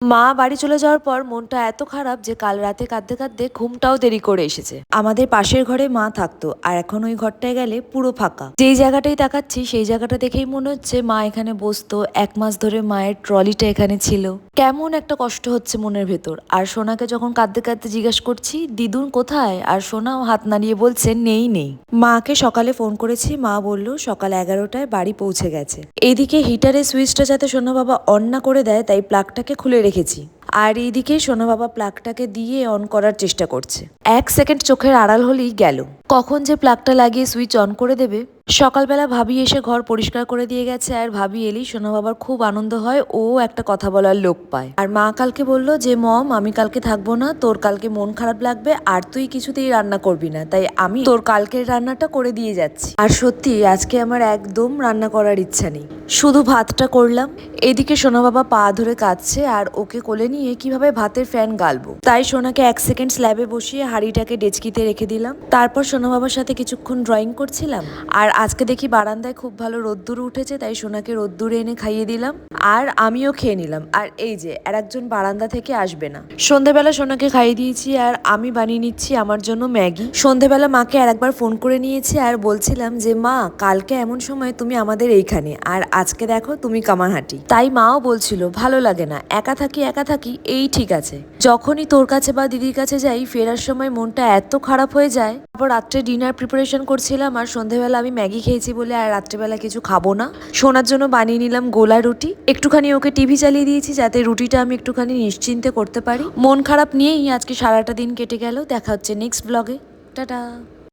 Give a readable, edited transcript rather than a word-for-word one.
মা বাড়ি চলে যাওয়ার পর মনটা এত খারাপ যে কাল রাতে কাঁদতে কাঁদতে ঘুমটাও দেরি করে এসেছে। আমাদের পাশের ঘরে মা থাকতো, আর এখন ওই ঘরটায় গেলে পুরো ফাঁকা। যেই জায়গাটাই তাকাচ্ছি সেই জায়গাটা দেখেই মনে হচ্ছে মা এখানে বসতো, 1 মাস ধরে মায়ের ট্রলিটা এখানে ছিল। কেমন একটা কষ্ট হচ্ছে মনের ভেতর। আর সোনাকে যখন কাঁদতে কাঁদতে জিজ্ঞেস করছি দিদুন কোথায়, আর সোনাও হাত নাড়িয়ে বলছে নেই নেই। মাকে সকালে ফোন করেছি, মা বলল সকাল 11টায় বাড়ি পৌঁছে গেছে। এইদিকে হিটারের সুইচটা যাতে সোনা বাবা অন না করে দেয় তাই প্লাগটাকে খুলে রেখেছি। আর এইদিকে সোনা বাবা প্লাগটাকে দিয়ে অন করার চেষ্টা করছে। 1 সেকেন্ড চোখের আড়াল হলেই গেল, কখন যে প্লাগটা লাগিয়ে সুইচ অন করে দেবে। সকালবেলা ভাবি এসে ঘর পরিষ্কার করে দিয়ে গেছে, আর ভাবি এলেই সোনা বাবার খুব আনন্দ হয়, ও একটা কথা বলার লোক পায়। আর মা কালকে বলল যে মম আমি কালকে থাকবো না, তোর কালকে মন খারাপ লাগবে আর তুই কিছুতেই রান্না করবি না, তাই আমি তোর কালকের রান্নাটা করে দিয়ে যাচ্ছি। আর সত্যি আজকে আমার একদম রান্না করার ইচ্ছা নেই, শুধু ভাতটা করলাম। এদিকে সোনা বাবা পা ধরে কাঁদছে, আর ওকে কোলে নিয়ে কিভাবে ভাতের ফ্যান গালবো, তাই সোনাকে 1 সেকেন্ড স্ল্যাবে বসিয়ে হাঁড়িটাকে ডেচকিতে রেখে দিলাম। তারপর সোনা বাবার সাথে কিছুক্ষণ ড্রয়িং করছিলাম। আর আজকে দেখি বারান্দায় খুব ভালো রোদ্দুর উঠেছে, তাই সোনাকে রোদ্দুরে এনে খাইয়ে দিলাম, আর আমিও খেয়ে নিলাম। আর এই যে আর একজন বারান্দা থেকে আসবে না। সন্ধেবেলা সোনাকে খাইয়ে দিয়েছি, আর আমি বানিয়ে নিচ্ছি আমার জন্য ম্যাগি। সন্ধেবেলা মাকে আরেকবার ফোন করে নিয়েছি, আর বলছিলাম যে মা কালকে এমন সময় তুমি আমাদের এইখানে, আর আজকে দেখো তুমি কামারহাটি। তাই মাও বলছিল ভালো লাগে না, একা থাকি এই ঠিক আছে, যখনই তোর কাছে বা দিদির কাছে যাই ফেরার সময় মনটা এত খারাপ হয়ে যায়। তারপর রাত্রে ডিনার প্রিপারেশন করছিলাম, আর সন্ধেবেলা আমি ম্যাগি খেয়েছি বলে আর রাত্রেবেলা কিছু খাবো না। সোনার জন্য বানিয়ে নিলাম গোলা রুটি, একটুখানি ওকে টিভি চালিয়ে দিয়েছি যাতে রুটিটা আমি একটুখানি নিশ্চিন্তে করতে পারি। মন খারাপ নিয়েই আজকে সারাটা দিন কেটে গেল। দেখা হচ্ছে নেক্সট ব্লগে। টাটা।